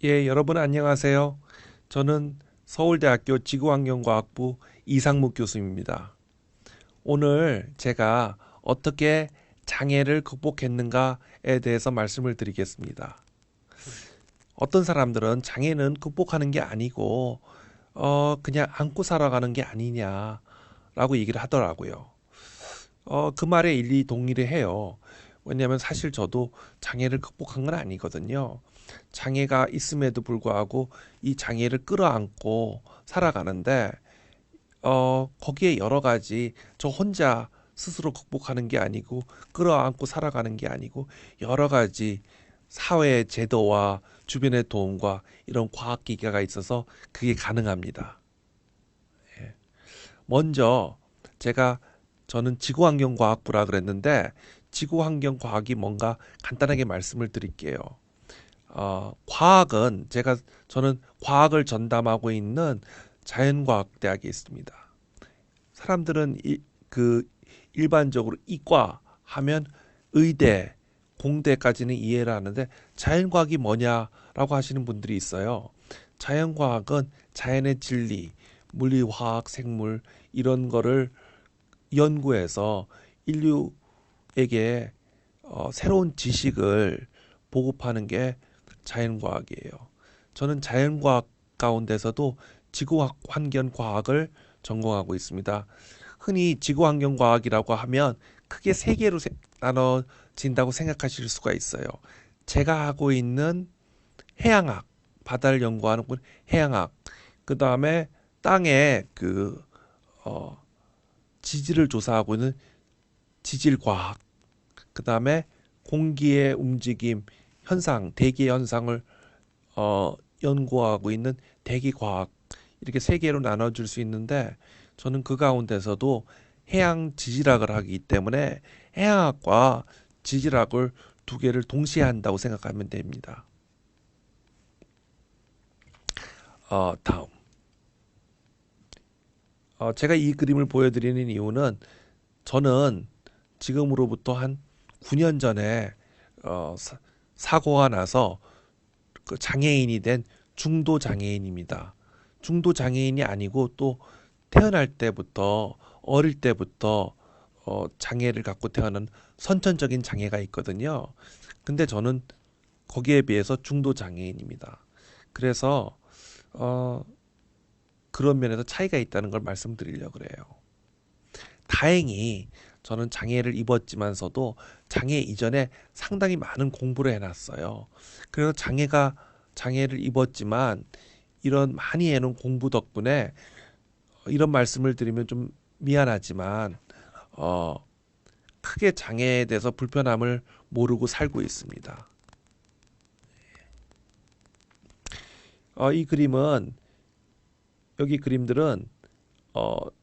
예, 여러분 안녕하세요. 저는 서울대학교 지구환경과학부 이상무 교수입니다. 오늘 제가 어떻게 장애를 극복했는가에 대해서 말씀을 드리겠습니다. 어떤 사람들은 장애는 극복하는 게 아니고 그냥 안고 살아가는 게 아니냐라고 얘기를 하더라고요. 그 말에 일리 동의를 해요. 왜냐하면 사실 저도 장애를 극복한 건 아니거든요. 장애가 있음에도 불구하고 이 장애를 끌어안고 살아가는데 거기에 여러 가지 저 혼자 스스로 극복하는 게 아니고 끌어안고 살아가는 게 아니고 여러 가지 사회의 제도와 주변의 도움과 이런 과학 기계가 있어서 그게 가능합니다. 먼저 제가 저는 지구환경과학부라 그랬는데 지구환경과학이 뭔가 간단하게 말씀을 드릴게요. 과학은 저는 과학을 전담하고 있는 자연과학대학에 있습니다. 사람들은 그 일반적으로 이과 하면 의대, 공대까지는 이해를 하는데 자연과학이 뭐냐라고 하시는 분들이 있어요. 자연과학은 자연의 진리, 물리, 화학, 생물 이런 거를 연구해서 인류에게 새로운 지식을 보급하는 게 자연과학이에요. 저는 자연과학 가운데서도 지구학 환경과학을 전공하고 있습니다. 흔히 지구환경과학이라고 하면 크게 세 개로 나눠진다고 생각하실 수가 있어요. 제가 하고 있는 해양학, 바다를 연구하는 해양학, 그 다음에 땅의 어, 지질을 조사하고 있는 지질과학, 그 다음에 공기의 움직임, 현상, 대기 현상을 연구하고 있는 대기과학 이렇게 세 개로 나눠줄 수 있는데 저는 그 가운데서도 해양 지질학을 하기 때문에 해양학과 지질학을 두 개를 동시에 한다고 생각하면 됩니다. 다음. 제가 이 그림을 보여드리는 이유는 저는 지금으로부터 한 9년 전에 사고가 나서 그 장애인이 된 중도 장애인입니다. 중도 장애인이 아니고 또 태어날 때부터 어릴 때부터 장애를 갖고 태어난 선천적인 장애가 있거든요. 근데 저는 거기에 비해서 중도 장애인입니다. 그래서 어, 그런 면에서 차이가 있다는 걸 말씀드리려고 그래요. 다행히 저는 장애를 입었지만서도 장애 이전에 상당히 많은 공부를 해놨어요. 그래서 장애를 입었지만 이런 많이 해놓은 공부 덕분에 이런 말씀을 드리면 좀 미안하지만 어, 크게 장애에 대해서 불편함을 모르고 살고 있습니다. 이 그림은 여기 그림들은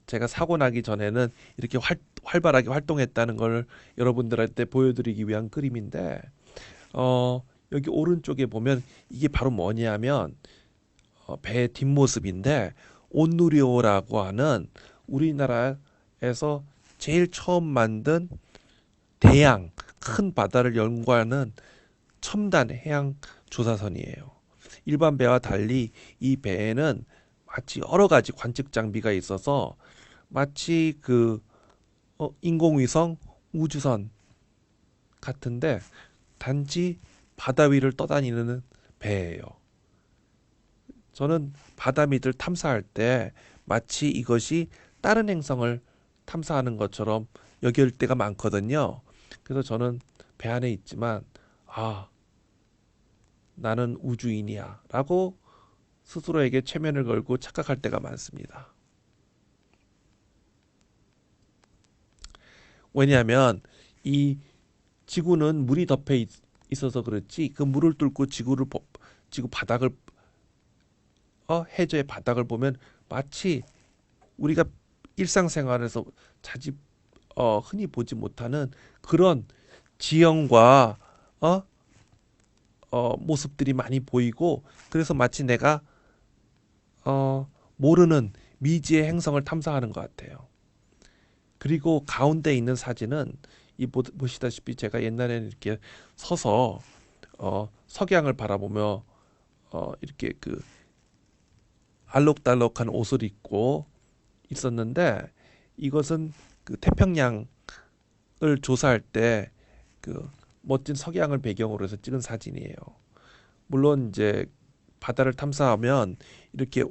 제가 사고 나기 전에는 이렇게 활발하게 활동했다는 걸 여러분들한테 보여드리기 위한 그림인데 여기 오른쪽에 보면 이게 바로 뭐냐면 배의 뒷모습인데 온누리호라고 하는 우리나라에서 제일 처음 만든 대양 큰 바다를 연구하는 첨단 해양 조사선이에요. 일반 배와 달리 이 배에는 마치 여러 가지 관측 장비가 있어서 마치 인공위성 우주선 같은데 단지 바다 위를 떠다니는 배예요. 저는 바다 밑을 탐사할 때 마치 이것이 다른 행성을 탐사하는 것처럼 여길 때가 많거든요. 그래서 저는 배 안에 있지만 아, 나는 우주인이야 라고 스스로에게 최면을 걸고 착각할 때가 많습니다. 왜냐하면 이 지구는 물이 덮여 있어서 그렇지 그 물을 뚫고 지구 바닥을 해저의 바닥을 보면 마치 우리가 일상생활에서 자주 흔히 보지 못하는 그런 지형과 어, 모습들이 많이 보이고 그래서 마치 내가 모르는 미지의 행성을 탐사하는 것 같아요. 그리고 가운데 있는 사진은 보시다시피 제가 옛날에는 이렇게 서서 석양을 바라보며 이렇게 그 알록달록한 옷을 입고 있었는데 이것은 그 태평양을 조사할 때 그 멋진 석양을 배경으로 해서 찍은 사진이에요. 물론 이제 바다를 탐사하면 이렇게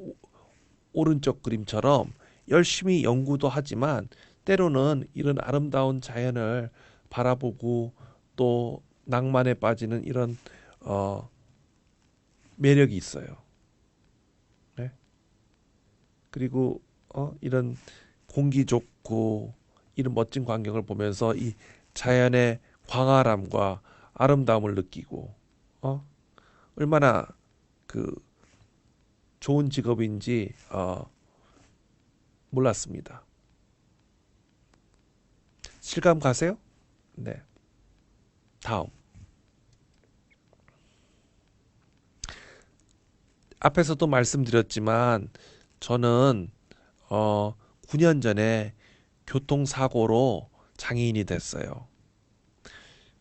오른쪽 그림처럼 열심히 연구도 하지만 때로는 이런 아름다운 자연을 바라보고 또 낭만에 빠지는 이런 어, 매력이 있어요. 네? 그리고 이런 공기 좋고 이런 멋진 광경을 보면서 이 자연의 광활함과 아름다움을 느끼고 어? 얼마나 그 좋은 직업인지 몰랐습니다. 실감 가세요? 네. 다음. 앞에서도 말씀드렸지만 저는 9년 전에 교통사고로 장애인이 됐어요.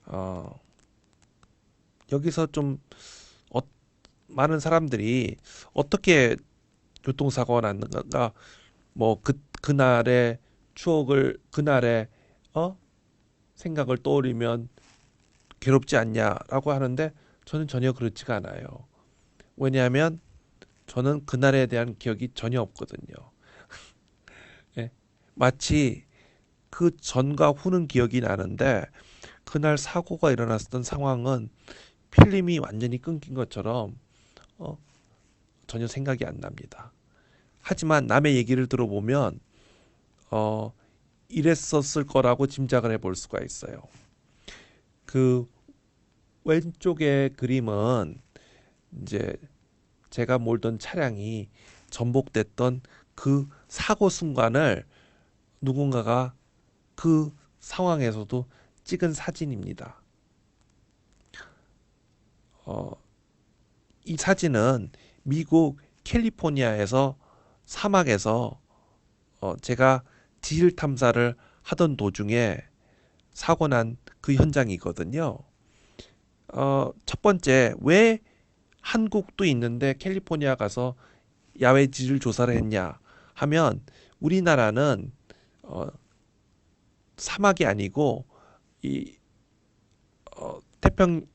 어, 여기서 좀 어, 많은 사람들이 어떻게 교통사고가 났는가 뭐 그날의 추억을 그날의 어? 생각을 떠올리면 괴롭지 않냐라고 하는데 저는 전혀 그렇지가 않아요. 왜냐하면 저는 그날에 대한 기억이 전혀 없거든요. 예. 마치 그 전과 후는 기억이 나는데 그날 사고가 일어났던 상황은 필름이 완전히 끊긴 것처럼 어, 전혀 생각이 안 납니다. 하지만 남의 얘기를 들어보면 어, 이랬었을 거라고 짐작을 해볼 수가 있어요. 그 왼쪽의 그림은 이제 제가 몰던 차량이 전복됐던 그 사고 순간을 누군가가 그 상황에서도 찍은 사진입니다. 어, 이 사진은 미국 캘리포니아에서 사막에서 제가 지질 탐사를 하던 도중에 사고 난 그 현장이거든요. 첫 번째, 왜 한국도 있는데 캘리포니아 가서 야외 지질 조사를 했냐 하면 우리나라는 어, 사막이 아니고 이 태평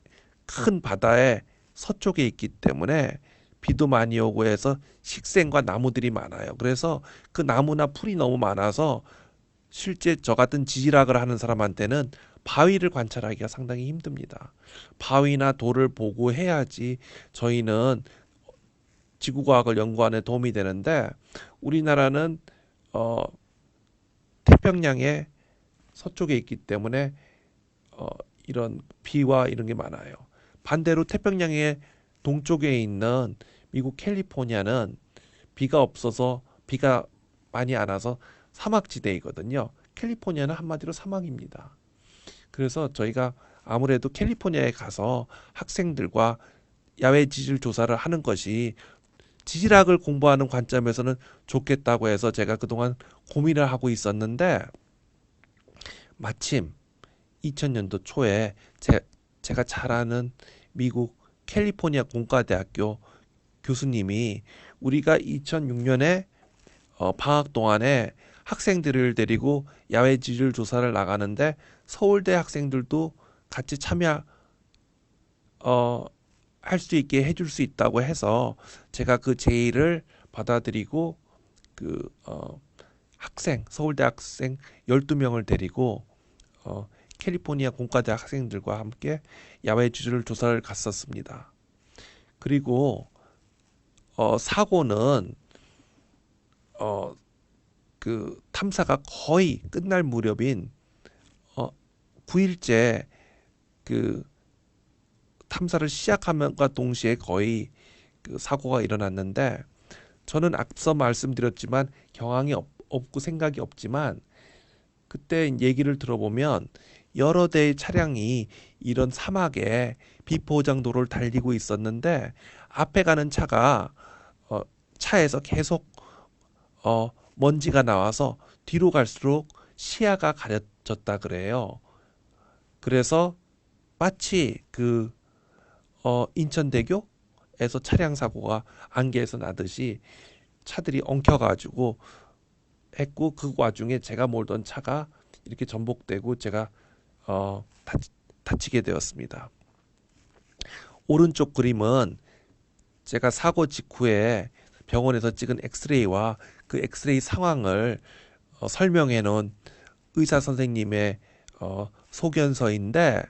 큰 바다의 서쪽에 있기 때문에 비도 많이 오고 해서 식생과 나무들이 많아요. 그래서 그 나무나 풀이 너무 많아서 실제 저 같은 지질학을 하는 사람한테는 바위를 관찰하기가 상당히 힘듭니다. 바위나 돌을 보고 해야지 저희는 지구과학을 연구하는 데 도움이 되는데 우리나라는 어, 태평양의 서쪽에 있기 때문에 어, 이런 비와 이런 게 많아요. 반대로 태평양의 동쪽에 있는 미국 캘리포니아는 비가 없어서 비가 많이 안 와서 사막지대이거든요. 캘리포니아는 한마디로 사막입니다. 그래서 저희가 아무래도 캘리포니아에 가서 학생들과 야외 지질 조사를 하는 것이 지질학을 공부하는 관점에서는 좋겠다고 해서 제가 그동안 고민을 하고 있었는데 마침 2000년도 초에 제가 잘 아는 미국 캘리포니아 공과대학교 교수님이 우리가 2006년에 방학 동안에 학생들을 데리고 야외 지질 조사를 나가는데 서울대 학생들도 같이 참여 할 수 있게 해줄 수 있다고 해서 제가 그 제의를 받아들이고 그 서울대 학생 12명을 데리고 캘리포니아 공과대 학생들과 함께 야외 지질 조사를 갔었습니다. 그리고 사고는 어, 그 탐사가 거의 끝날 무렵인 9일째 그 탐사를 시작하면과 동시에 거의 그 사고가 일어났는데 저는 앞서 말씀드렸지만 경황이 없고 생각이 없지만 그때 얘기를 들어보면 여러 대의 차량이 이런 사막에 비포장도로를 달리고 있었는데 앞에 가는 차가 차에서 계속 먼지가 나와서 뒤로 갈수록 시야가 가려졌다 그래요. 그래서 마치 그 인천대교 차량 사고가 안개에서 나듯이 차들이 엉켜가지고 했고, 그 와중에 제가 몰던 차가 이렇게 전복되고 제가 다치게 되었습니다. 오른쪽 그림은 제가 사고 직후에 병원에서 찍은 엑스레이와 그 엑스레이 상황을 설명해 놓은 의사 선생님의 소견서인데,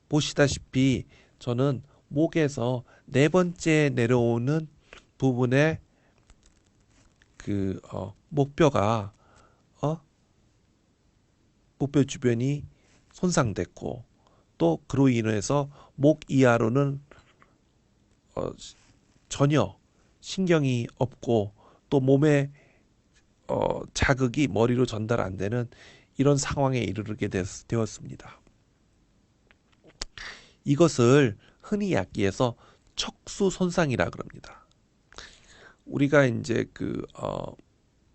보시다시피 저는 목에서 네 번째 내려오는 부분에 그 목뼈가 목뼈 주변이 손상됐고, 또 그로 인해서 목 이하로는 전혀 신경이 없고, 또 몸에 자극이 머리로 전달 안 되는 이런 상황에 이르게 되었습니다. 이것을 흔히 약기에서 척수 손상이라 그럽니다. 우리가 이제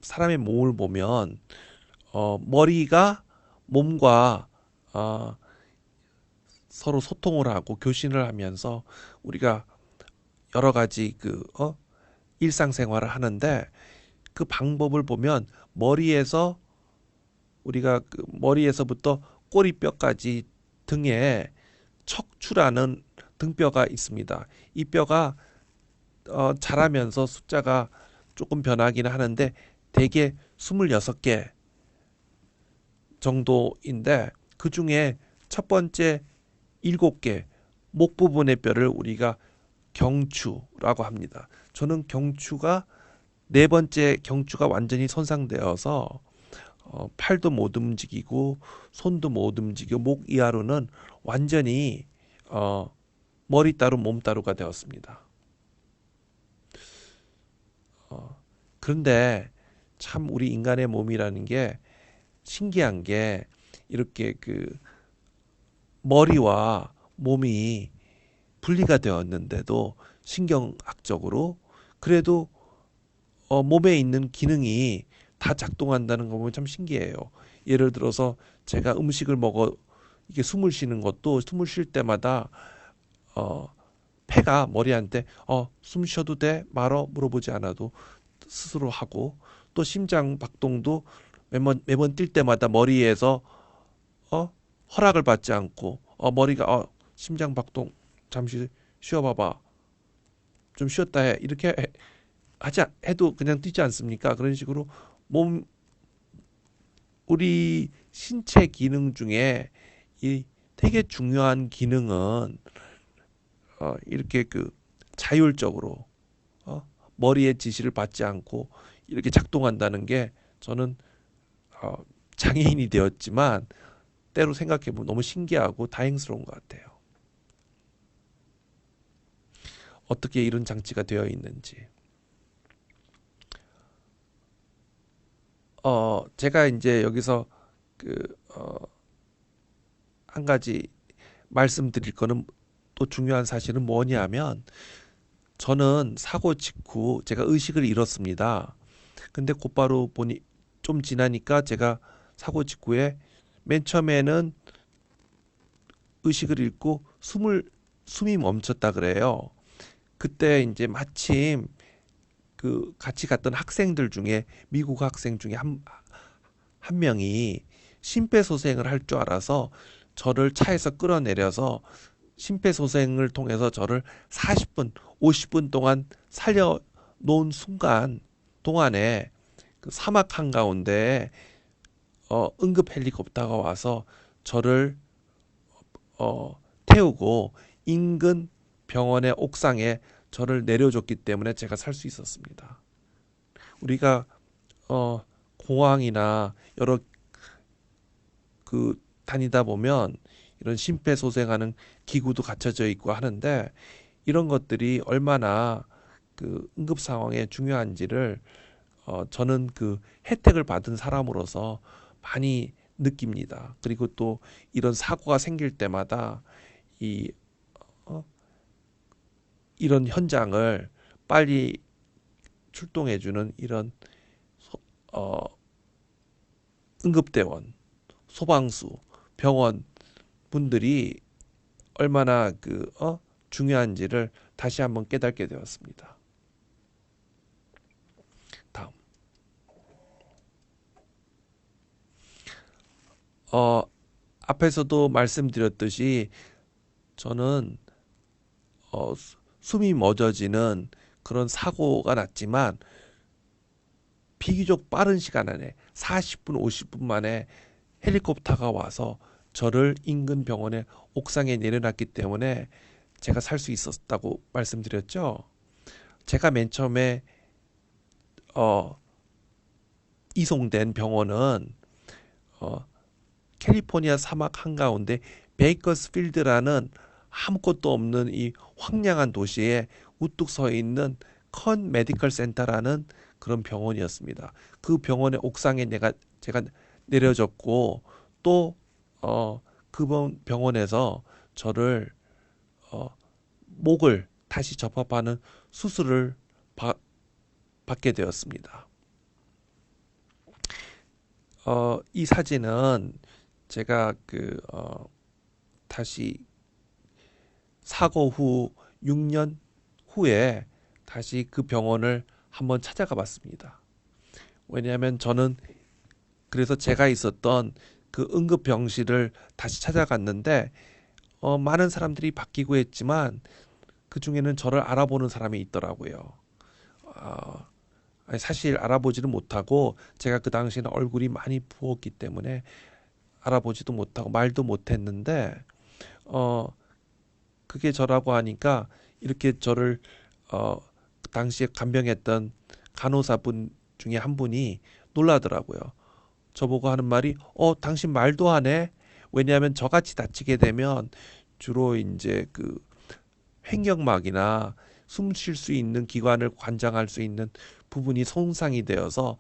사람의 몸을 보면 머리가 몸과 서로 소통을 하고 교신을 하면서 우리가 여러 가지 일상생활을 하는데, 그 방법을 보면 우리가 머리에서부터 꼬리뼈까지 등에 척추라는 등뼈가 있습니다. 이 뼈가 자라면서 숫자가 조금 변하기는 하는데 대개 26개 정도인데, 그 중에 첫 번째 7개 목 부분의 뼈를 우리가 경추라고 합니다. 저는 네 번째 경추가 완전히 손상되어서 팔도 못 움직이고 손도 못 움직이고 목 이하로는 완전히 머리 따로 몸 따로가 되었습니다. 그런데 참 우리 인간의 몸이라는 게 신기한 게, 이렇게 머리와 몸이 분리가 되었는데도 신경학적으로 그래도 몸에 있는 기능이 다 작동한다는 거 보면 참 신기해요. 예를 들어서 제가 음식을 이게 숨을 쉬는 것도, 숨을 쉴 때마다 폐가 머리한테 숨 쉬어도 돼? 말어? 물어보지 않아도 스스로 하고, 또 심장 박동도 매번 뛸 때마다 머리에서 허락을 받지 않고 머리가 심장 박동 잠시 쉬어봐봐, 좀 쉬었다 해, 이렇게 해도 그냥 뛰지 않습니까? 그런 식으로 우리 신체 기능 중에 이 되게 중요한 기능은 이렇게 자율적으로 머리의 지시를 받지 않고 이렇게 작동한다는 게, 저는 장애인이 되었지만 때로 생각해보면 너무 신기하고 다행스러운 것 같아요. 어떻게 이런 장치가 되어 있는지. 제가 이제 여기서 한 가지 말씀드릴 거는, 또 중요한 사실은 뭐냐면, 저는 사고 직후 제가 의식을 잃었습니다. 근데 곧바로 보니 좀 지나니까 제가 사고 직후에 맨 처음에는 의식을 잃고 숨이 멈췄다 그래요. 그때 이제 마침 같이 갔던 학생들 중에, 미국 학생 중에 한 명이 심폐소생을 할 줄 알아서 저를 차에서 끌어내려서 심폐소생을 통해서 저를 40분, 50분 동안 살려놓은 순간 동안에 사막 한가운데 응급 헬리콥터가 와서 저를 태우고 인근 병원의 옥상에 저를 내려줬기 때문에 제가 살 수 있었습니다. 우리가 공항이나 여러 다니다 보면 이런 심폐소생하는 기구도 갖춰져 있고 하는데, 이런 것들이 얼마나 응급 상황에 중요한지를 저는 혜택을 받은 사람으로서 많이 느낍니다. 그리고 또 이런 사고가 생길 때마다 이런 현장을 빨리 출동해주는 이런 응급대원, 소방수, 병원 분들이 얼마나 중요한지를 다시 한번 깨닫게 되었습니다. 다음. 앞에서도 말씀드렸듯이 저는 숨이 멎어지는 그런 사고가 났지만 비교적 빠른 시간 안에 40분, 50분 만에 헬리콥터가 와서 저를 인근 병원의 옥상에 내려놨기 때문에 제가 살 수 있었다고 말씀드렸죠. 제가 맨 처음에 이송된 병원은 어, 캘리포니아 사막 한가운데 베이커스필드라는 아무것도 없는 이 황량한 도시에 우뚝 서 있는 컨 메디컬 센터라는 그런 병원이었습니다. 그 병원의 옥상에 제가 내려졌고 또 그 병원에서 저를 목을 다시 접합하는 수술을 받게 되었습니다. 이 사진은 제가 다시 사고 후 6년 후에 다시 그 병원을 한번 찾아가 봤습니다. 왜냐하면 저는 그래서 제가 있었던 그 응급병실을 다시 찾아갔는데 많은 사람들이 바뀌고 했지만 그 중에는 저를 알아보는 사람이 있더라고요. 사실 알아보지는 못하고 제가 그 당시에는 얼굴이 많이 부었기 때문에 알아보지도 못하고 말도 못했는데 그게 저라고 하니까 이렇게 저를 그 당시에 간병했던 간호사분 중에 한 분이 놀라더라고요. 저보고 하는 말이 당신 말도 하네. 왜냐하면 저같이 다치게 되면 주로 이제 그 횡격막이나 숨 쉴 수 있는 기관을 관장할 수 있는 부분이 손상이 되어서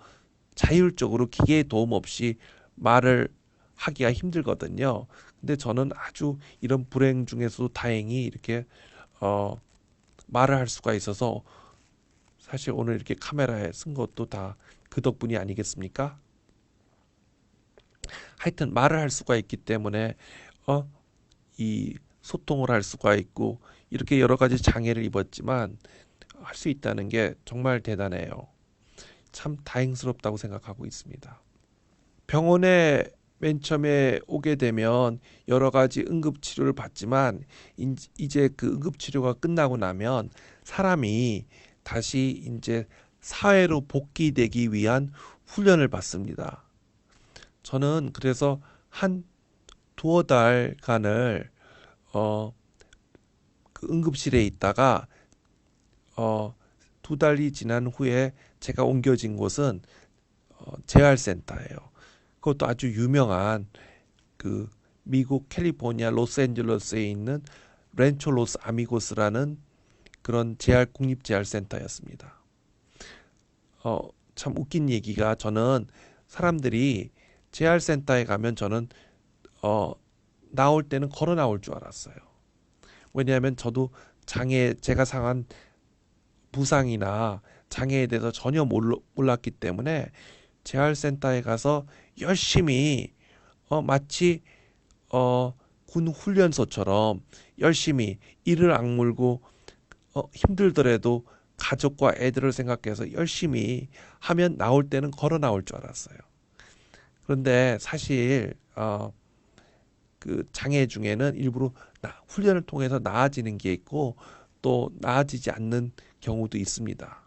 자율적으로 기계의 도움 없이 말을 하기가 힘들거든요. 근데 저는 아주 이런 불행 중에서도 다행히 이렇게 말을 할 수가 있어서 사실 오늘 이렇게 카메라에 쓴 것도 다 그 덕분이 아니겠습니까? 하여튼 말을 할 수가 있기 때문에 이 소통을 할 수가 있고 이렇게 여러 가지 장애를 입었지만 할 수 있다는 게 정말 대단해요. 참 다행스럽다고 생각하고 있습니다. 병원에 맨 처음에 오게 되면 여러 가지 응급치료를 받지만 이제 그 응급치료가 끝나고 나면 사람이 다시 이제 사회로 복귀되기 위한 훈련을 받습니다. 저는 그래서 한 두어 달간을 그 응급실에 있다가 2달이 지난 후에 제가 옮겨진 곳은 재활센터예요. 그것도 아주 유명한 그 미국 캘리포니아 로스앤젤레스에 있는 렌초 로스 아미고스라는 그런 국립재활센터였습니다. 참 웃긴 얘기가 저는 사람들이 재활센터에 가면 저는 나올 때는 걸어 나올 줄 알았어요. 왜냐하면 저도 제가 상한 부상이나 장애에 대해서 전혀 몰랐기 때문에 재활센터에 가서 열심히 마치 군 훈련소처럼 열심히 이를 악물고 힘들더라도 가족과 애들을 생각해서 열심히 하면 나올 때는 걸어 나올 줄 알았어요. 그런데 사실 그 장애 중에는 일부러 훈련을 통해서 나아지는 게 있고 또 나아지지 않는 경우도 있습니다.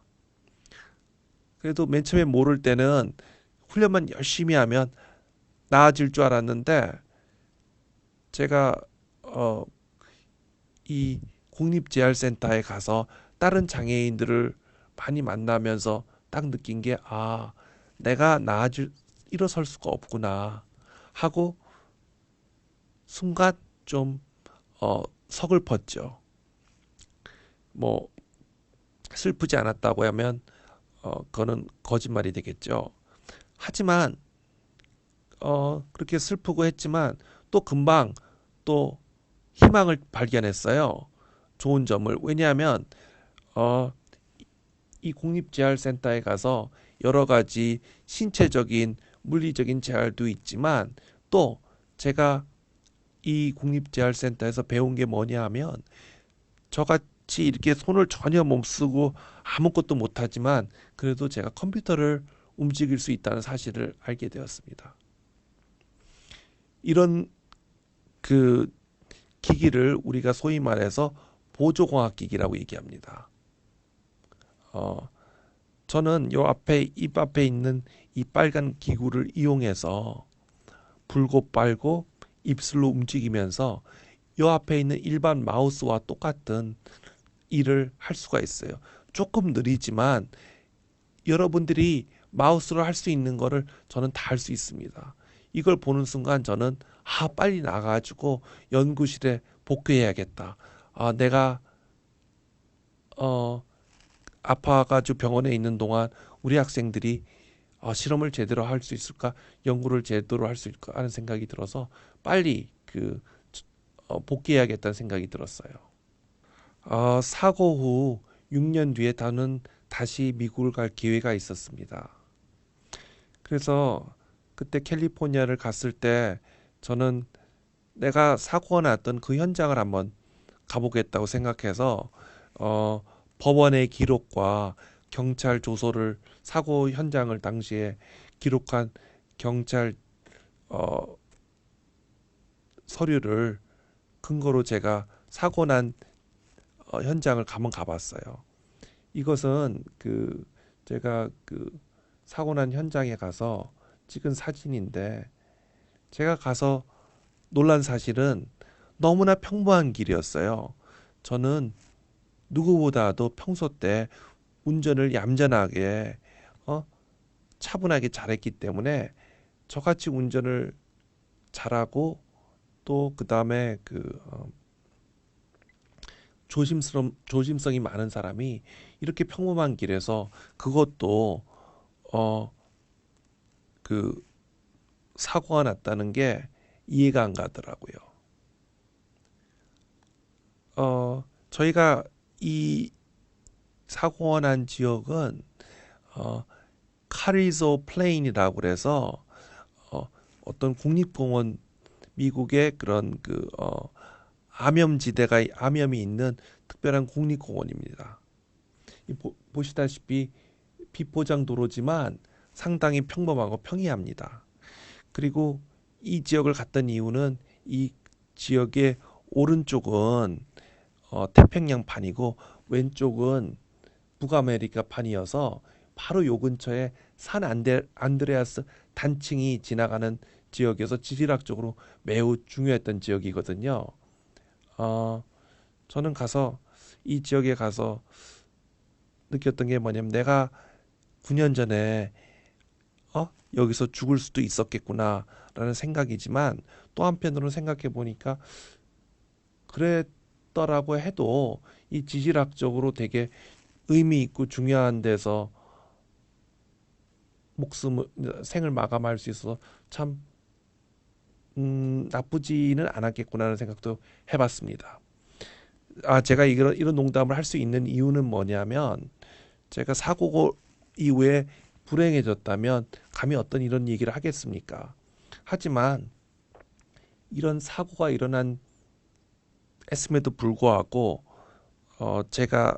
그래도 맨 처음에 모를 때는 훈련만 열심히 하면 나아질 줄 알았는데 제가 이 국립재활센터에 가서 다른 장애인들을 많이 만나면서 딱 느낀 게 내가 일어설 수가 없구나 하고 순간 좀 서글펐죠. 뭐 슬프지 않았다고 하면 그거는 거짓말이 되겠죠. 하지만 그렇게 슬프고 했지만 또 금방 또 희망을 발견했어요. 좋은 점을. 왜냐하면 이 국립재활센터에 가서 여러 가지 신체적인 물리적인 재활도 있지만 또 제가 이 국립재활센터에서 배운 게 뭐냐 하면 저같이 이렇게 손을 전혀 못 쓰고 아무것도 못하지만 그래도 제가 컴퓨터를 움직일 수 있다는 사실을 알게 되었습니다. 이런 그 기기를 우리가 소위 말해서 보조공학기기라고 얘기합니다. 어, 저는 요 앞에 입 앞에 있는 이 빨간 기구를 이용해서 불고 빨고 입술로 움직이면서 요 앞에 있는 일반 마우스와 똑같은 일을 할 수가 있어요. 조금 느리지만 여러분들이 마우스로 할 수 있는 거를 저는 다 할 수 있습니다. 이걸 보는 순간 저는 빨리 나가가지고 연구실에 복귀해야겠다. 내가 어, 아파가지고 병원에 있는 동안 우리 학생들이 실험을 제대로 할 수 있을까, 연구를 제대로 할 수 있을까 하는 생각이 들어서 빨리 복귀해야겠다는 생각이 들었어요. 사고 후 6년 뒤에 저는 다시 미국을 갈 기회가 있었습니다. 그래서 그때 캘리포니아를 갔을 때 저는 내가 사고가 났던 그 현장을 한번 가보겠다고 생각해서 어, 법원의 기록과 경찰 조서를 사고 현장을 당시에 기록한 경찰 어, 서류를 근거로 제가 사고 난 현장을 한번 가봤어요. 이것은 제가 사고 난 현장에 가서 찍은 사진인데 제가 가서 놀란 사실은 너무나 평범한 길이었어요. 저는 누구보다도 평소 때 운전을 얌전하게 어? 차분하게 잘했기 때문에 저같이 운전을 잘하고 또 그다음에 조심성이 많은 사람이 이렇게 평범한 길에서 그것도 어 그 사고가 났다는 게 이해가 안 가더라고요. 저희가 이 사고가 난 지역은 어, 카리조 플레인이라고 그래서 어떤 국립공원 미국의 그런 암염이 있는 특별한 국립공원입니다. 보시다시피 비포장 도로지만 상당히 평범하고 평이합니다. 그리고 이 지역을 갔던 이유는 이 지역의 오른쪽은 태평양판이고 왼쪽은 북아메리카판이어서 바로 요 근처에 안드레아스 단층이 지나가는 지역이어서 지리학적으로 매우 중요했던 지역이거든요. 어, 저는 가서 이 지역에 가서 느꼈던 게 뭐냐면 내가 9년 전에 여기서 죽을 수도 있었겠구나라는 생각이지만 또 한편으로는 생각해 보니까 그랬더라고 해도 이 지질학적으로 되게 의미 있고 중요한 데서 생을 마감할 수 있어서 참 나쁘지는 않았겠구나라는 생각도 해봤습니다. 제가 이런 농담을 할 수 있는 이유는 뭐냐면 제가 사고 이후에 불행해졌다면 감히 어떤 이런 얘기를 하겠습니까? 하지만 이런 사고가 일어난 했음에도 불구하고 제가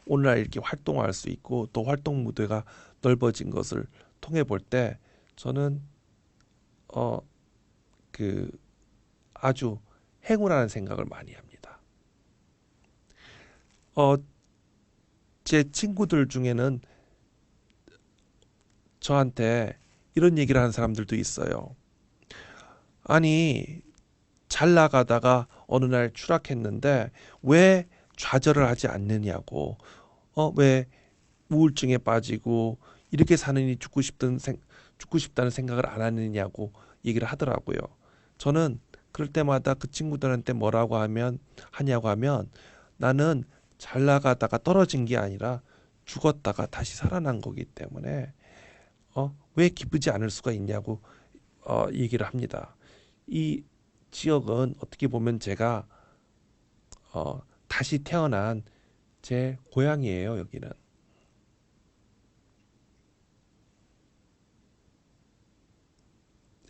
오늘날 이렇게 활동할 수 있고 또 활동 무대가 넓어진 것을 통해 볼 때 저는 어, 그 아주 행운하는 생각을 많이 합니다. 어, 제 친구들 중에는 저한테 이런 얘기를 하는 사람들도 있어요. 아니, 잘 나가다가 어느 날 추락했는데 왜 좌절을 하지 않느냐고. 왜 우울증에 빠지고 이렇게 사느니 죽고 싶다는 생각을 안 하느냐고 얘기를 하더라고요. 저는 그럴 때마다 그 친구들한테 하냐고 하면 나는 잘 나가다가 떨어진 게 아니라 죽었다가 다시 살아난 거기 때문에 왜 기쁘지 않을 수가 있냐고 얘기를 합니다. 이 지역은 어떻게 보면 제가 다시 태어난 제 고향이에요, 여기는.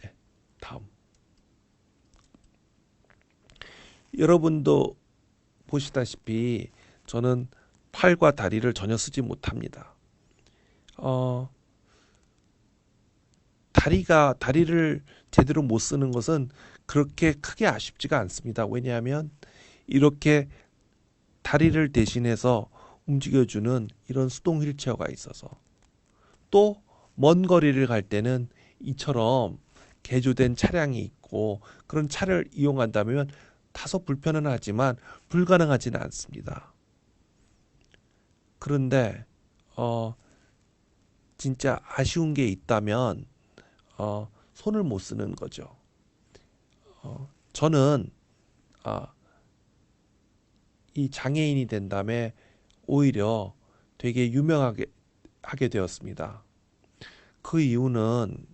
네, 다음. 여러분도 보시다시피 저는 팔과 다리를 전혀 쓰지 못합니다. 어, 다리를 제대로 못 쓰는 것은 그렇게 크게 아쉽지가 않습니다. 왜냐하면 이렇게 다리를 대신해서 움직여주는 이런 수동 휠체어가 있어서, 또 먼 거리를 갈 때는 이처럼 개조된 차량이 있고 그런 차를 이용한다면 다소 불편은 하지만 불가능하지는 않습니다. 그런데 진짜 아쉬운 게 있다면 손을 못 쓰는 거죠. 저는 이 장애인이 된 다음에 오히려 되게 유명하게 하게 되었습니다. 그 이유는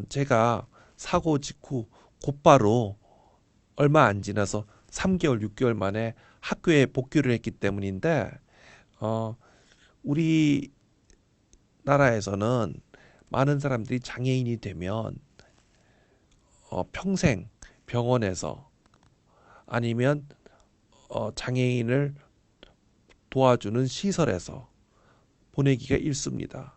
제가 사고 직후 곧바로 얼마 안 지나서 3개월, 6개월 만에 학교에 복귀를 했기 때문인데, 어, 우리나라에서는 많은 사람들이 장애인이 되면 평생 병원에서 아니면 장애인을 도와주는 시설에서 보내기가 일쑤입니다.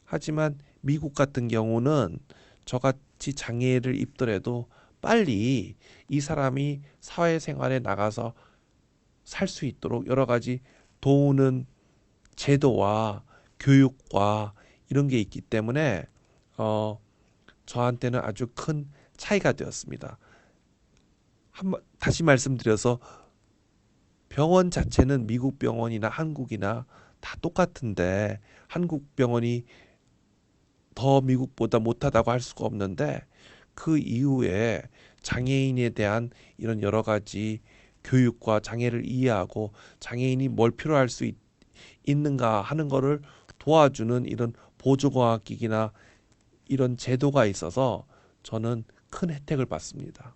하지만 미국 같은 경우는 저같이 장애를 입더라도 빨리 이 사람이 사회생활에 나가서 살 수 있도록 여러 가지 도우는 제도와 교육과 이런 게 있기 때문에 저한테는 아주 큰 차이가 되었습니다. 다시 말씀드려서 병원 자체는 미국 병원이나 한국이나 다 똑같은데 한국 병원이 더 미국보다 못하다고 할 수가 없는데, 그 이후에 장애인에 대한 이런 여러 가지 교육과 장애를 이해하고 장애인이 뭘 필요할 수 있는가 하는 거를 도와주는 이런 보조과학기기나 이런 제도가 있어서 저는 큰 혜택을 받습니다.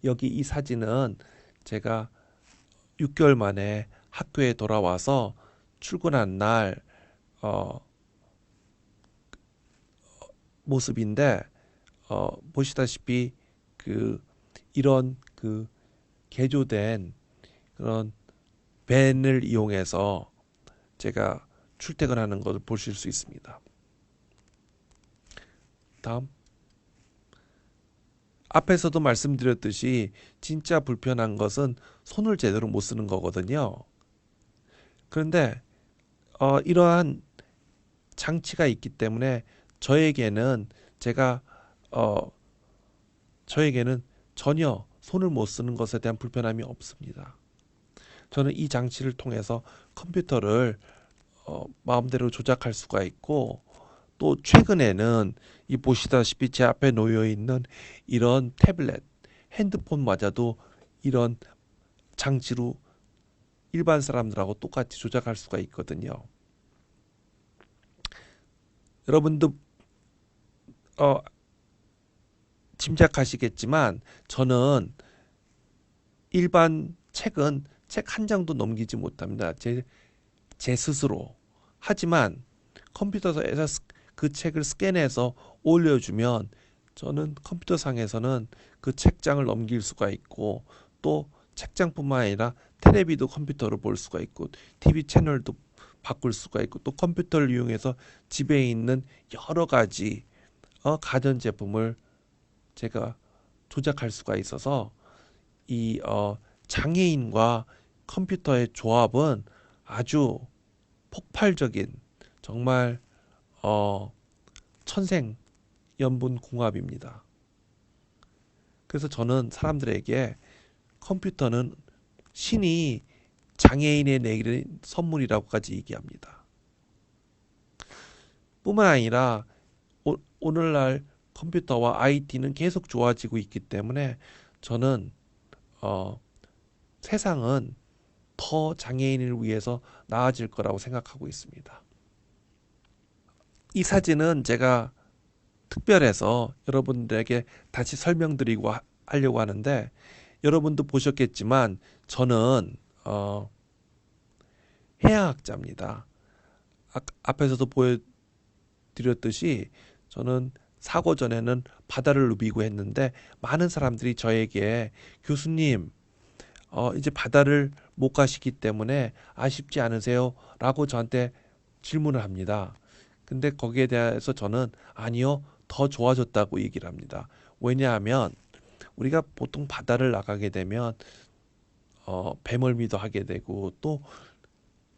여기 이 사진은 제가 6개월 만에 학교에 돌아와서 출근한 날 모습인데, 보시다시피 이런 개조된 그런 밴을 이용해서 제가 출퇴근하는 것을 보실 수 있습니다. 다음. 앞에서도 말씀드렸듯이 진짜 불편한 것은 손을 제대로 못 쓰는 거거든요. 그런데 이러한 장치가 있기 때문에 저에게는 제가 저에게는 전혀 손을 못 쓰는 것에 대한 불편함이 없습니다. 저는 이 장치를 통해서 컴퓨터를 마음대로 조작할 수가 있고, 또 최근에는 이 보시다시피 제 앞에 놓여 있는 이런 태블릿, 핸드폰마저도 이런 장치로 일반 사람들하고 똑같이 조작할 수가 있거든요. 여러분도 짐작하시겠지만 저는 일반 책은 책 한 장도 넘기지 못합니다. 제 스스로. 하지만 컴퓨터에서 그 책을 스캔해서 올려주면 저는 컴퓨터상에서는 그 책장을 넘길 수가 있고, 또 책장뿐만 아니라 테레비도 컴퓨터로 볼 수가 있고 TV 채널도 바꿀 수가 있고, 또 컴퓨터를 이용해서 집에 있는 여러 가지 가전제품을 제가 조작할 수가 있어서 이 장애인과 컴퓨터의 조합은 아주 폭발적인, 정말 천생연분궁합입니다. 그래서 저는 사람들에게 컴퓨터는 신이 장애인에 내린 선물이라고까지 얘기합니다. 뿐만 아니라 오늘날 컴퓨터와 IT는 계속 좋아지고 있기 때문에 저는 세상은 더 장애인을 위해서 나아질 거라고 생각하고 있습니다. 이 사진은 제가 특별해서 여러분들에게 다시 설명드리고 하려고 하는데, 여러분도 보셨겠지만 저는 해양학자입니다. 앞에서도 보여드렸듯이 저는 사고 전에는 바다를 누비고 했는데 많은 사람들이 저에게 교수님, 이제 바다를 못 가시기 때문에 아쉽지 않으세요? 라고 저한테 질문을 합니다. 근데 거기에 대해서 저는 아니요, 더 좋아졌다고 얘기를 합니다. 왜냐하면 우리가 보통 바다를 나가게 되면 배멀미도 하게 되고 또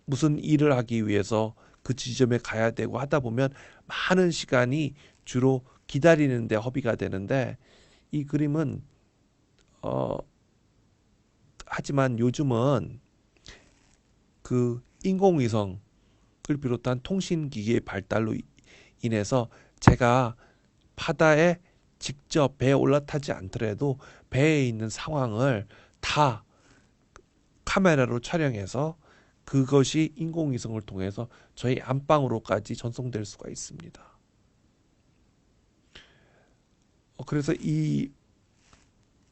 무슨 일을 하기 위해서 그 지점에 가야 되고 하다 보면 많은 시간이 주로 기다리는데 허비가 되는데 이 그림은 어 하지만 요즘은 그 인공위성을 비롯한 통신기기의 발달로 인해서 제가 바다에 직접 배에 올라타지 않더라도 배에 있는 상황을 다 카메라로 촬영해서 그것이 인공위성을 통해서 저희 안방으로까지 전송될 수가 있습니다. 그래서 이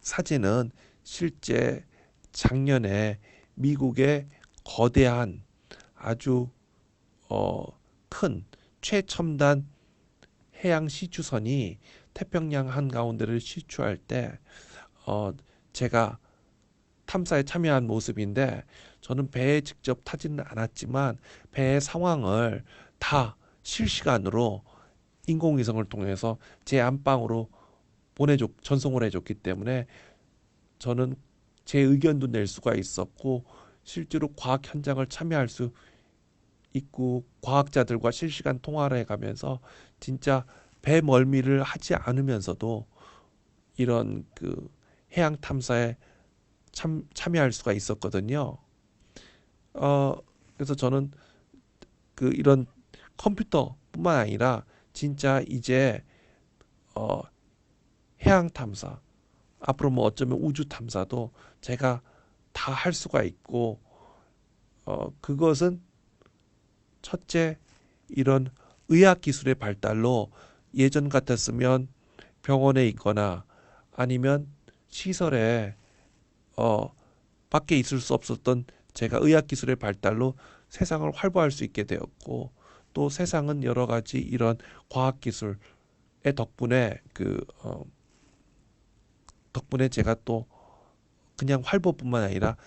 사진은 실제 작년에 미국의 거대한 아주 큰 최첨단 해양 시추선이 태평양 한가운데를 시추할 때 제가 탐사에 참여한 모습인데 저는 배에 직접 타지는 않았지만 배의 상황을 다 실시간으로 인공위성을 통해서 제 안방으로 전송을 해줬기 때문에 저는 제 의견도 낼 수가 있었고 실제로 과학 현장을 참여할 수 있고 과학자들과 실시간 통화를 해가면서 진짜 배 멀미를 하지 않으면서도 이런 그 해양 탐사에 참여할 수가 있었거든요. 그래서 저는 그 이런 컴퓨터뿐만 아니라 진짜 이제 어, 해양 탐사 앞으로 뭐 어쩌면 우주 탐사도 제가 다 할 수가 있고 그것은 첫째 이런 의학 기술의 발달로 예전 같았으면 병원에 있거나 아니면 시설에 밖에 있을 수 없었던 제가 의학 기술의 발달로 세상을 활보할 수 있게 되었고 또 세상은 여러 가지 이런 과학 기술의 덕분에 덕분에 제가 또 그냥 활보뿐만 아니라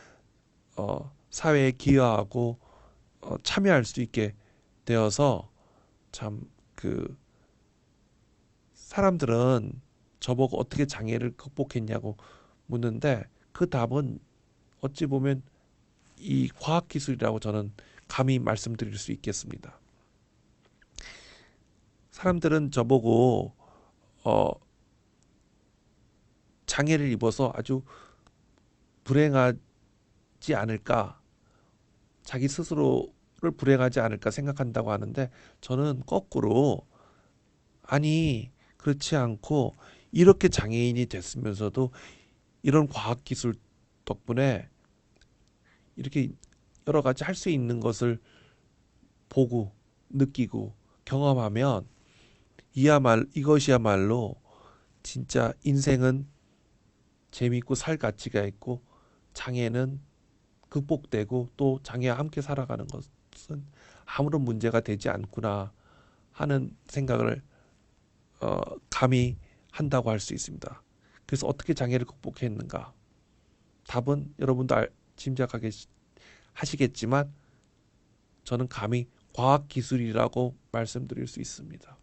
사회에 기여하고 참여할 수 있게 되어서 참 사람들은 저보고 어떻게 장애를 극복했냐고 묻는데 그 답은 어찌 보면 이 과학 기술이라고 저는 감히 말씀드릴 수 있겠습니다. 사람들은 저보고 어, 장애를 입어서 아주 불행하지 않을까, 자기 스스로를 불행하지 않을까 생각한다고 하는데 저는 거꾸로 아니 그렇지 않고 이렇게 장애인이 됐으면서도 이런 과학 기술 덕분에 이렇게 여러 가지 할 수 있는 것을 보고 느끼고 경험하면 이것이야말로 진짜 인생은 재미있고 살 가치가 있고 장애는 극복되고 또 장애와 함께 살아가는 것은 아무런 문제가 되지 않구나 하는 생각을 감히 한다고 할 수 있습니다. 그래서 어떻게 장애를 극복했는가? 답은 여러분도 짐작하게 하시겠지만 저는 감히 과학기술이라고 말씀드릴 수 있습니다.